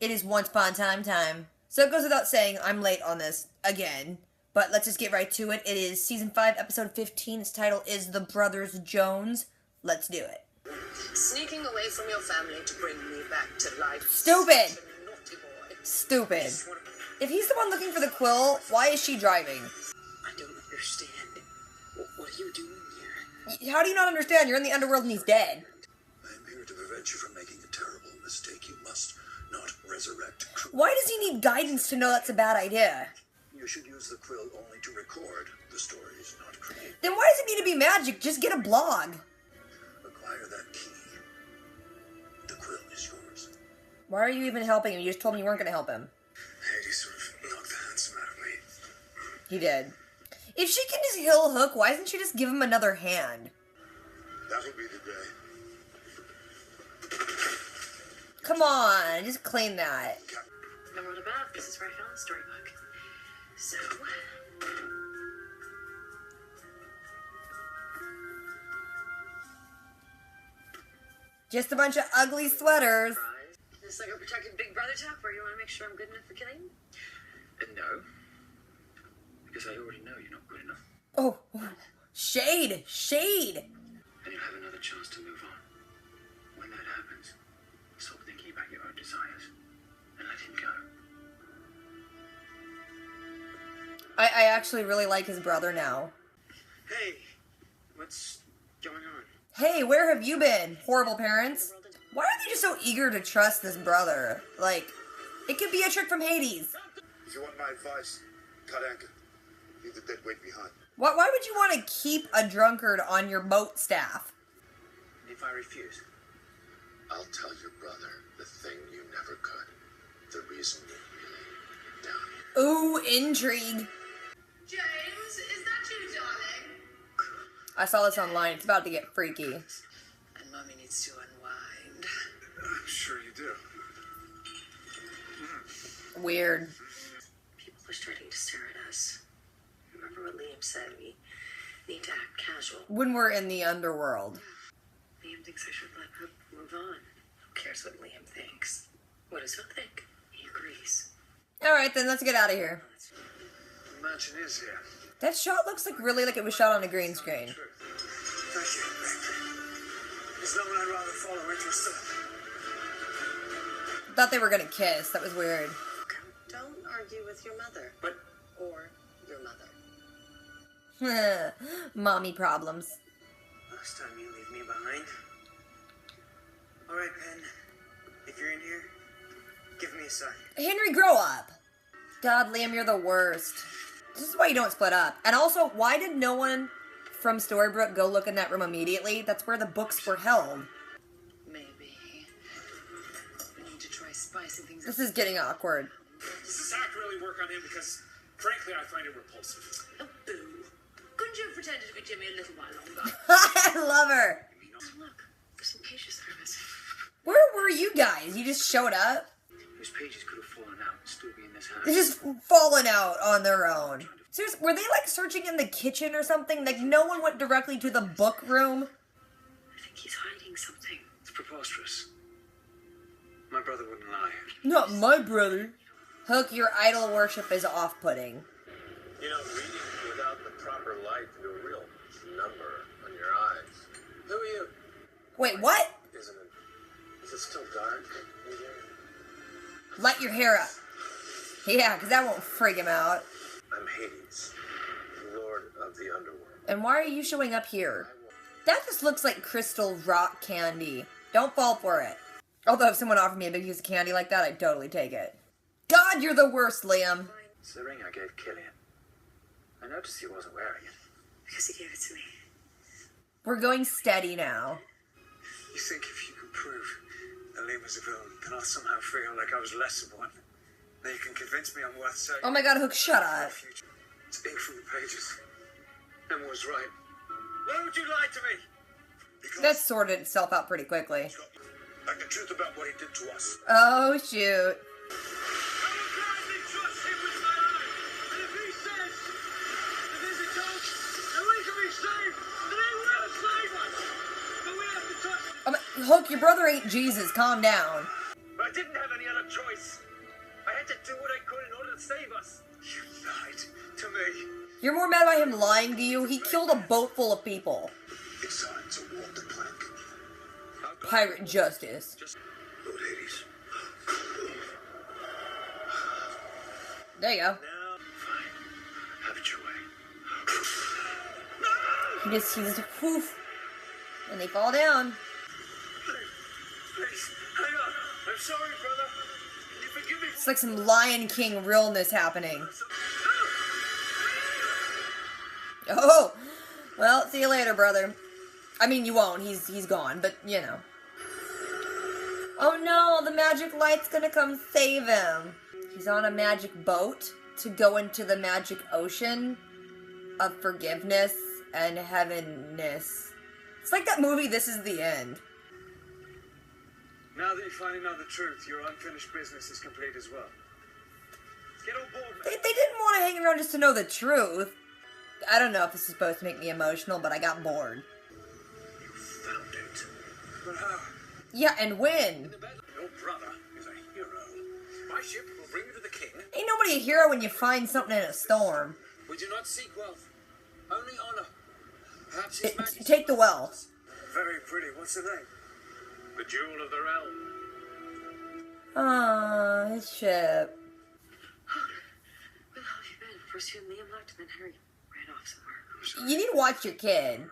It is once upon time. So it goes without saying, I'm late on this again. But let's just get right to it. It is Season 5, Episode 15. Its title is The Brothers Jones. Let's do it. Sneaking away from your family to bring me back to life. Stupid! Such a naughty boy. Stupid. If he's the one looking for the quill, why is she driving? I don't understand. What are you doing here? How do you not understand? You're in the underworld and he's dead. I am here to prevent you from making a terrible mistake. You must not resurrect. Why does he need guidance to know that's a bad idea? You should use the quill only to record the stories, not create. Then why does it need to be magic? Just get a blog. Acquire that key. The quill is yours. Why are you even helping him? You just told me you weren't going to help him. Hades sort of knocked the handsome out of me. He did. If she can just heal Hook, why doesn't she just give him another hand? That'll be the day. Come on, just clean that. I wrote about this is where I found the storybook. So, Just a bunch of ugly sweaters. it's like a protected big brother talk where you want to make sure I'm good enough for killing you? No. Because I already know you're not good enough. Oh, shade. And you'll have another chance to move on. When that happens, stop thinking about your own desires and let him go. I actually really like his brother now. Hey, what's going on? Hey, where have you been, horrible parents? Why are they just so eager to trust this brother? Like, it could be a trick from Hades. If you want my advice, cut anchor. Leave the dead weight behind. Why would you want to keep a drunkard on your boat staff? If I refuse, I'll tell your brother the thing you never could. The reason you're really down here. Ooh, intrigue. James, is that you, darling? I saw this online. It's about to get freaky. And Mommy needs to unwind. I'm sure you do. Weird. People are starting to stare at us. Remember what Liam said? We need to act casual. When we're in the underworld. Liam thinks I should let Hook move on. Who cares what Liam thinks? What does Hook think? He agrees. Alright, then let's get out of here. The mansion is here. That shot looks really like it was shot on a green screen. Thank you. There's no one I'd rather follow into a storm. Thought they were gonna kiss. That was weird. Don't argue with your mother. But Or your mother. Mommy problems. last time you leave me behind. All right, Pen. If you're in here, give me a sign. Henry, grow up. God, Liam, you're the worst. This is why you don't split up. And also, why did no one from Storybrooke go look in that room immediately? That's where the books were held. Maybe. We need to try spicing things This is getting awkward. Does this act really work on him? Because, frankly, I find it repulsive. Oh, boo. Couldn't you have pretended to be Jimmy a little while longer? I love her. Look, there's some pages service. Where were you guys? You just showed up? Those pages could have fallen out and still be in this house. They're just falling out on their own. Seriously, were they like searching in the kitchen or something? Like no one went directly to the book room? I think he's hiding something. It's preposterous. My brother wouldn't lie. Not my brother. Hook, your idol worship is off-putting. You know, reading without the proper light do a real number on your eyes. Who are you? Wait, what? Isn't it? Is it still dark in here? Light your hair up. Yeah, because that won't freak him out. I'm Hades, Lord of the Underworld. And why are you showing up here? That just looks like crystal rock candy. Don't fall for it. Although if someone offered me a big piece of candy like that, I'd totally take it. God, you're the worst, Liam. It's the ring I gave Killian. I noticed he wasn't wearing it. Because he gave it to me. We're going steady now. You think if you can prove that Liam was a villain, then I'll somehow feel like I was less of one. Then you can convince me I'm worth saving. Oh my god, Hook, shut up. It's ink from the pages. Emma was right. Why would you lie to me? Because That sorted itself out pretty quickly. like the truth about what he did to us. Oh, shoot. Hook, your brother ain't Jesus. Calm down. But I didn't have any other a choice. I had to do what I could in order to save us. You lied to me. You're more mad about him lying to you? He killed a boat full of people. It's time to walk the plank. Pirate justice. Lord Hades. There you go. Fine. Have it your way. He just poof. And they fall down. Please, hang on. I'm sorry, brother. Can you forgive me? It's like some Lion King realness happening. Oh! Well, see you later, brother. I mean, you won't. He's gone, but, you know. Oh no, the magic light's gonna come save him. He's on a magic boat to go into the magic ocean of forgiveness and heavenness. It's like that movie, This Is the End. Now that you finally know the truth, your unfinished business is complete as well. Get on board, They didn't want to hang around just to know the truth. I don't know if this is supposed to make me emotional, but I got bored. You found it. But how? Yeah, and when? Your brother is a hero. My ship will bring you to the king. Ain't nobody a hero when you find something in a storm. We do not seek wealth, only honor. Perhaps his majesty. Take the wealth. Very pretty. What's the name? The Jewel of the Realm. Aww, his ship. Where the hell have you been? First you and Liam left, and then Harry ran off somewhere. You need to watch your kid.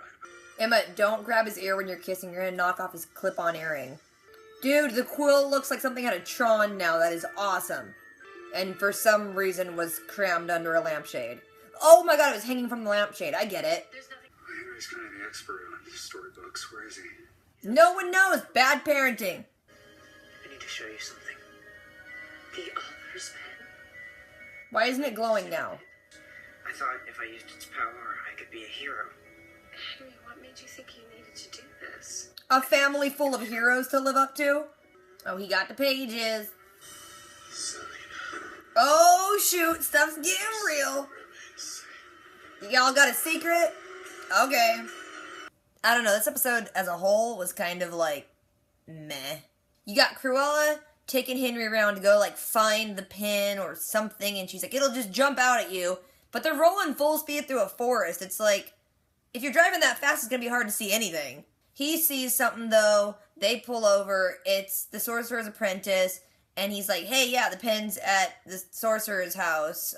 Emma, don't grab his ear when you're kissing. You're gonna knock off his clip-on earring. Dude, the quill looks like something out of Tron now. That is awesome. And for some reason was crammed under a lampshade. Oh my god, it was hanging from the lampshade. I get it. There's nothing. Henry's kind of the expert on storybooks. Where is he? No one knows. Bad parenting. I need to show you something. The Author's Pen. Why isn't it glowing now? I thought if I used its power, I could be a hero. Henry, what made you think you needed to do this? A family full of heroes to live up to? Oh, he got the pages. Selena. Oh, shoot. Stuff's getting real. Y'all got a secret? Okay. I don't know. This episode as a whole was kind of like, meh. You got Cruella taking Henry around to go, like, find the pin or something, and she's like, it'll just jump out at you. But they're rolling full speed through a forest. It's like, if you're driving that fast, it's gonna be hard to see anything. He sees something, though. They pull over. It's the Sorcerer's Apprentice. And he's like, hey, yeah, the pin's at the Sorcerer's house.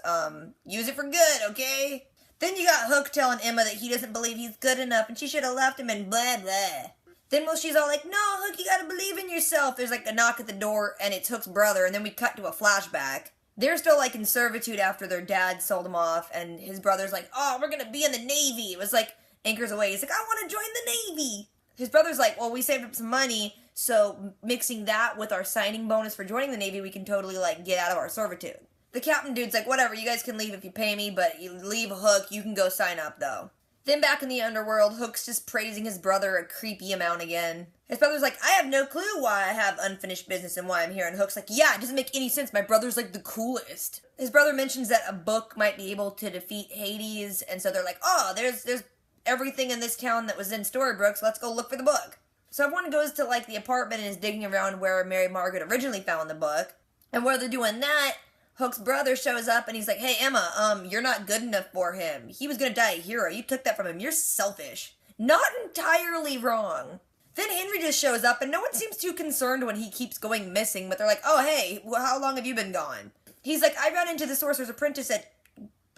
Use it for good, okay? Then you got Hook telling Emma that he doesn't believe he's good enough and she should have left him and blah, blah. Then she's all like, no, Hook, you gotta believe in yourself. There's like a knock at the door and it's Hook's brother. And then we cut to a flashback. They're still like in servitude after their dad sold them off. And his brother's like, oh, we're gonna be in the Navy. It was like anchors away. He's like, I want to join the Navy. His brother's like, well, we saved up some money. So mixing that with our signing bonus for joining the Navy, we can totally like get out of our servitude. The captain dude's like, whatever, you guys can leave if you pay me, but you leave Hook, you can go sign up though. Then back in the underworld, Hook's just praising his brother a creepy amount again. His brother's like, I have no clue why I have unfinished business and why I'm here. And Hook's like, yeah, it doesn't make any sense. My brother's like the coolest. His brother mentions that a book might be able to defeat Hades. And so they're like, oh, there's everything in this town that was in Storybrooke, so let's go look for the book. So everyone goes to like the apartment and is digging around where Mary Margaret originally found the book. And while they're doing that, Hook's brother shows up and he's like, hey, Emma, you're not good enough for him. He was gonna die a hero. You took that from him. You're selfish. Not entirely wrong. Then Henry just shows up and no one seems too concerned when he keeps going missing, but they're like, oh, hey, how long have you been gone? He's like, I ran into the Sorcerer's Apprentice at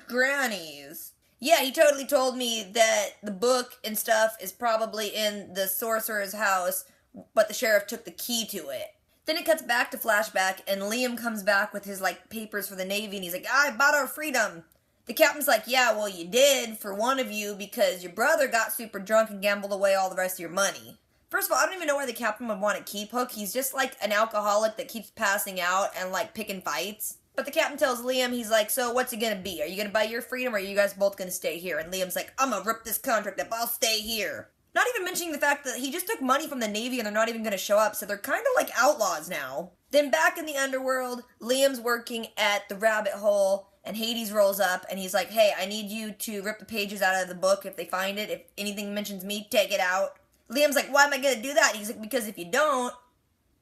Granny's. Yeah, he totally told me that the book and stuff is probably in the Sorcerer's house, but the sheriff took the key to it. Then it cuts back to flashback, and Liam comes back with his, like, papers for the Navy, and he's like, I bought our freedom. The captain's like, yeah, well, you did for one of you because your brother got super drunk and gambled away all the rest of your money. First of all, I don't even know why the captain would want to keep Hook. He's just, like, an alcoholic that keeps passing out and, like, picking fights. But the captain tells Liam, he's like, so what's it gonna be? Are you gonna buy your freedom or are you guys both gonna stay here? And Liam's like, I'm gonna rip this contract up, I'll stay here. Not even mentioning the fact that he just took money from the Navy and they're not even gonna show up, so they're kind of like outlaws now. Then back in the underworld, Liam's working at the rabbit hole and Hades rolls up and he's like, hey, I need you to rip the pages out of the book if they find it. If anything mentions me, take it out. Liam's like, why am I gonna do that? He's like, because if you don't,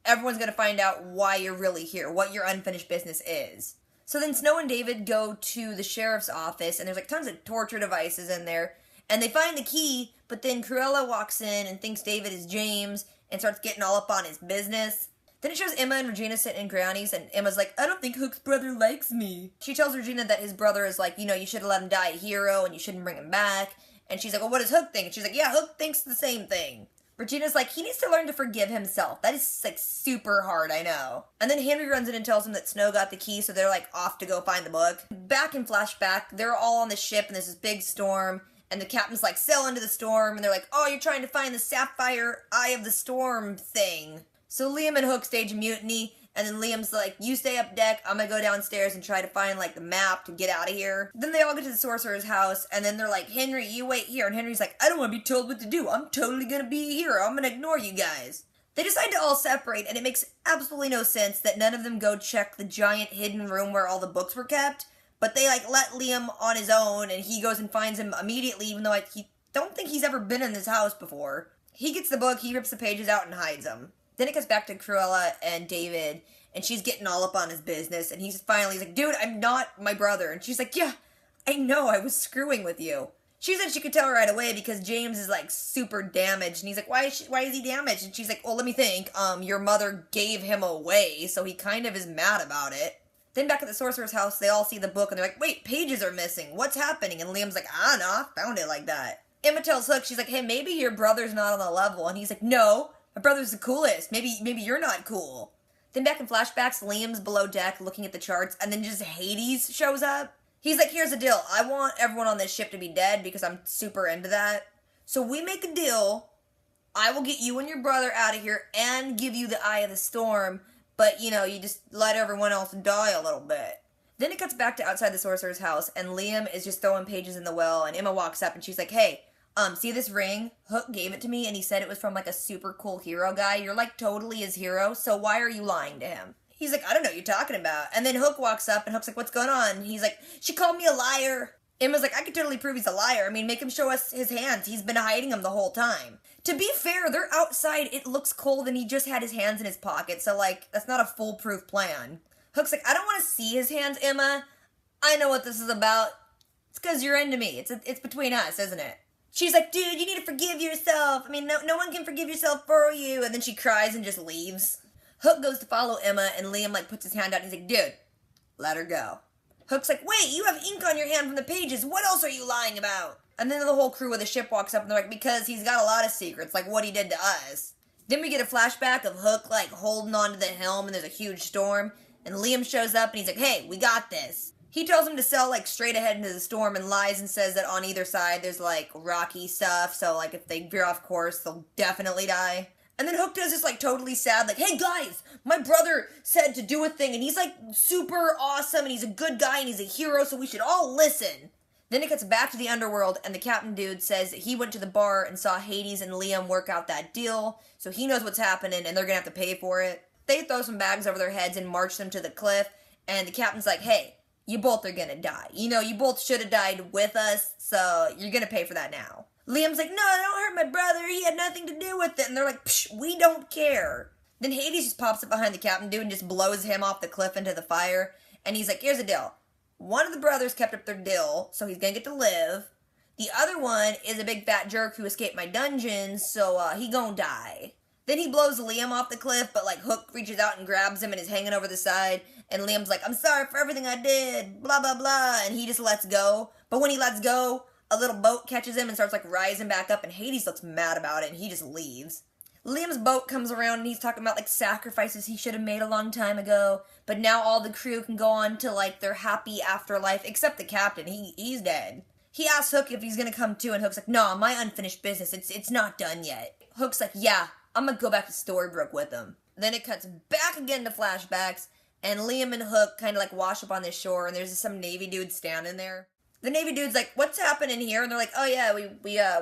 everyone's gonna find out why you're really here, what your unfinished business is. So then Snow and David go to the sheriff's office, and there's like tons of torture devices in there, and they find the key, but then Cruella walks in and thinks David is James, and starts getting all up on his business. Then it shows Emma and Regina sitting in Granny's, and Emma's like, I don't think Hook's brother likes me. She tells Regina that his brother is like, you should have let him die a hero, and you shouldn't bring him back. And she's like, well, what does Hook think? And she's like, yeah, Hook thinks the same thing. Regina's like, he needs to learn to forgive himself. That is, like, super hard, I know. And then Henry runs in and tells him that Snow got the key, so they're, like, off to go find the book. Back in flashback, they're all on the ship, and there's this big storm, and the captain's like, sail into the storm, and they're like, oh, you're trying to find the sapphire eye of the storm thing. So Liam and Hook stage a mutiny, and then Liam's like, you stay up deck, I'm gonna go downstairs and try to find, like, the map to get out of here. Then they all get to the sorcerer's house, and then they're like, Henry, you wait here. And Henry's like, I don't want to be told what to do. I'm totally gonna be a hero. I'm gonna ignore you guys. They decide to all separate, and it makes absolutely no sense that none of them go check the giant hidden room where all the books were kept. But they, like, let Liam on his own, and he goes and finds him immediately, even though I don't think he's ever been in this house before. He gets the book, he rips the pages out and hides them. Then it cuts back to Cruella and David, and she's getting all up on his business, and he's like, dude, I'm not my brother. And she's like, yeah, I know, I was screwing with you. She said she could tell right away because James is, like, super damaged, and he's like, why is he damaged? And she's like, well, let me think, your mother gave him away, so he kind of is mad about it. Then back at the sorcerer's house, they all see the book, and they're like, wait, pages are missing, what's happening? And Liam's like, I don't know, I found it like that. Emma tells Hook, she's like, hey, maybe your brother's not on the level, and he's like, no, my brother's the coolest, maybe you're not cool. Then back in flashbacks, Liam's below deck looking at the charts, and then just Hades shows up. He's like, here's the deal. I want everyone on this ship to be dead because I'm super into that. So we make a deal. I will get you and your brother out of here and give you the Eye of the Storm, but, you just let everyone else die a little bit. Then it cuts back to outside the sorcerer's house, and Liam is just throwing pages in the well, and Emma walks up, and she's like, hey, see this ring? Hook gave it to me, and he said it was from, like, a super cool hero guy. You're, like, totally his hero, so why are you lying to him? He's like, I don't know what you're talking about. And then Hook walks up, and Hook's like, what's going on? And he's like, she called me a liar. Emma's like, I could totally prove he's a liar. I mean, make him show us his hands. He's been hiding them the whole time. To be fair, they're outside. It looks cold, and he just had his hands in his pocket, so, like, that's not a foolproof plan. Hook's like, I don't want to see his hands, Emma. I know what this is about. It's because you're into me. It's between us, isn't it? She's like, dude, you need to forgive yourself. I mean, no one can forgive yourself for you. And then she cries and just leaves. Hook goes to follow Emma, and Liam, like, puts his hand out, and he's like, dude, let her go. Hook's like, wait, you have ink on your hand from the pages. What else are you lying about? And then the whole crew of the ship walks up, and they're like, because he's got a lot of secrets, like what he did to us. Then we get a flashback of Hook, like, holding onto the helm, and there's a huge storm. And Liam shows up, and he's like, hey, we got this. He tells him to sail, like, straight ahead into the storm, and lies and says that on either side there's, like, rocky stuff, so, like, if they veer off course, they'll definitely die. And then Hook does this, like, totally sad, like, hey, guys, my brother said to do a thing, and he's, like, super awesome, and he's a good guy, and he's a hero, so we should all listen. Then it gets back to the underworld, and the captain dude says that he went to the bar and saw Hades and Liam work out that deal, so he knows what's happening, and they're gonna have to pay for it. They throw some bags over their heads and march them to the cliff, and the captain's like, hey, you both are gonna die. You both should have died with us, so you're gonna pay for that now. Liam's like, no, don't hurt my brother, he had nothing to do with it. And they're like, psh, we don't care. Then Hades just pops up behind the captain dude and just blows him off the cliff into the fire. And he's like, here's the deal. One of the brothers kept up their deal, so he's gonna get to live. The other one is a big fat jerk who escaped my dungeon, so he gonna die. Then he blows Liam off the cliff, but, like, Hook reaches out and grabs him and is hanging over the side. And Liam's like, I'm sorry for everything I did, blah, blah, blah. And he just lets go. But when he lets go, a little boat catches him and starts, like, rising back up. And Hades looks mad about it, and he just leaves. Liam's boat comes around, and he's talking about, like, sacrifices he should have made a long time ago. But now all the crew can go on to, like, their happy afterlife, except the captain. He's dead. He asks Hook if he's gonna come too, and Hook's like, no, my unfinished business, it's not done yet. Hook's like, yeah, I'm gonna go back to Storybrooke with him. Then it cuts back again to flashbacks, and Liam and Hook kind of, like, wash up on the shore, and there's some Navy dude standing there. The Navy dude's like, what's happening here? And they're like, oh yeah,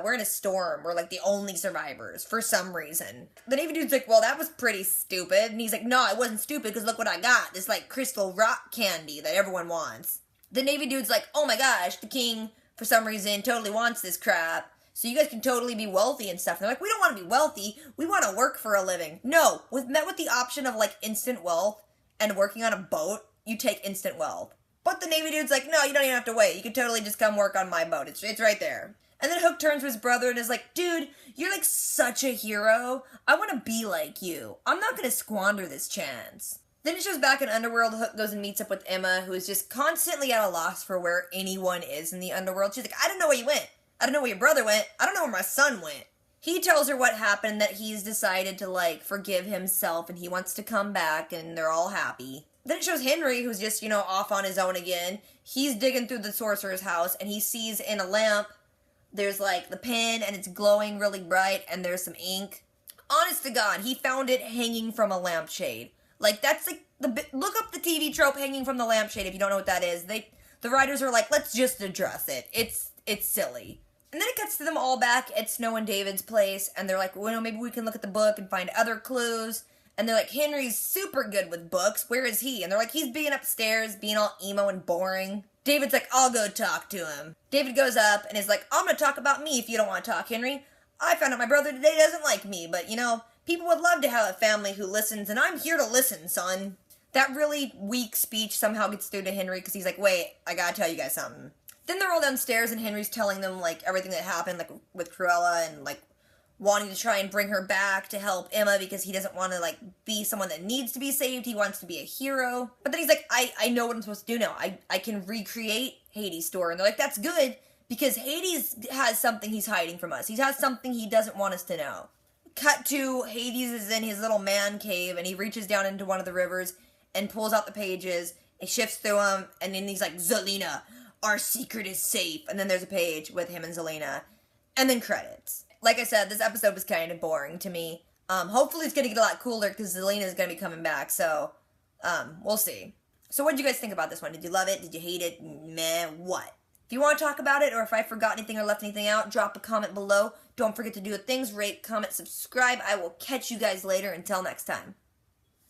we're in a storm. We're, like, the only survivors, for some reason. The Navy dude's like, well, that was pretty stupid. And he's like, no, it wasn't stupid, because look what I got. This, like, crystal rock candy that everyone wants. The Navy dude's like, oh my gosh, the king, for some reason, totally wants this crap. so you guys can totally be wealthy and stuff. And they're like, we don't want to be wealthy. We want to work for a living. No, met with the option of like instant wealth and working on a boat, you take instant wealth. But the Navy dude's like, no, you don't even have to wait. You can totally just come work on my boat. It's right there. And then Hook turns to his brother and is like, dude, you're like such a hero. I want to be like you. I'm not going to squander this chance. Then it shows back in Underworld. Hook goes and meets up with Emma, who is just constantly at a loss for where anyone is in the Underworld. She's like, I don't know where you went. I don't know where your brother went. I don't know where my son went. He tells her what happened, that he's decided to, like, forgive himself, and he wants to come back, and they're all happy. Then it shows Henry, who's just, off on his own again. He's digging through the sorcerer's house, and he sees in a lamp, there's, like, the pen, and it's glowing really bright, and there's some ink. Honest to God, he found it hanging from a lampshade. Like, that's, like, look up the TV trope hanging from the lampshade if you don't know what that is. The writers are like, let's just address it. It's silly. And then it cuts to them all back at Snow and David's place, and they're like, well, maybe we can look at the book and find other clues. And they're like, Henry's super good with books. Where is he? And they're like, he's being upstairs, being all emo and boring. David's like, I'll go talk to him. David goes up and is like, I'm gonna talk about me if you don't want to talk, Henry. I found out my brother today doesn't like me, but, people would love to have a family who listens, and I'm here to listen, son. That really weak speech somehow gets through to Henry, because he's like, wait, I gotta tell you guys something. Then they're all downstairs, and Henry's telling them, like, everything that happened, like, with Cruella, and, like, wanting to try and bring her back to help Emma, because he doesn't want to, like, be someone that needs to be saved. He wants to be a hero. But then he's like, I know what I'm supposed to do now. I can recreate Hades' store. And they're like, that's good, because Hades has something he's hiding from us. He has something he doesn't want us to know. Cut to, Hades is in his little man cave, and he reaches down into one of the rivers and pulls out the pages, and shifts through them, and then he's like, Zelena, our secret is safe. And then there's a page with him and Zelena, and then credits. Like I said, this episode was kind of boring to me. Hopefully it's going to get a lot cooler, because Zelena is going to be coming back, so, we'll see. So what did you guys think about this one? Did you love it? Did you hate it? Meh, what? If you want to talk about it, or if I forgot anything or left anything out, drop a comment below. Don't forget to do things, rate, comment, subscribe. I will catch you guys later. Until next time.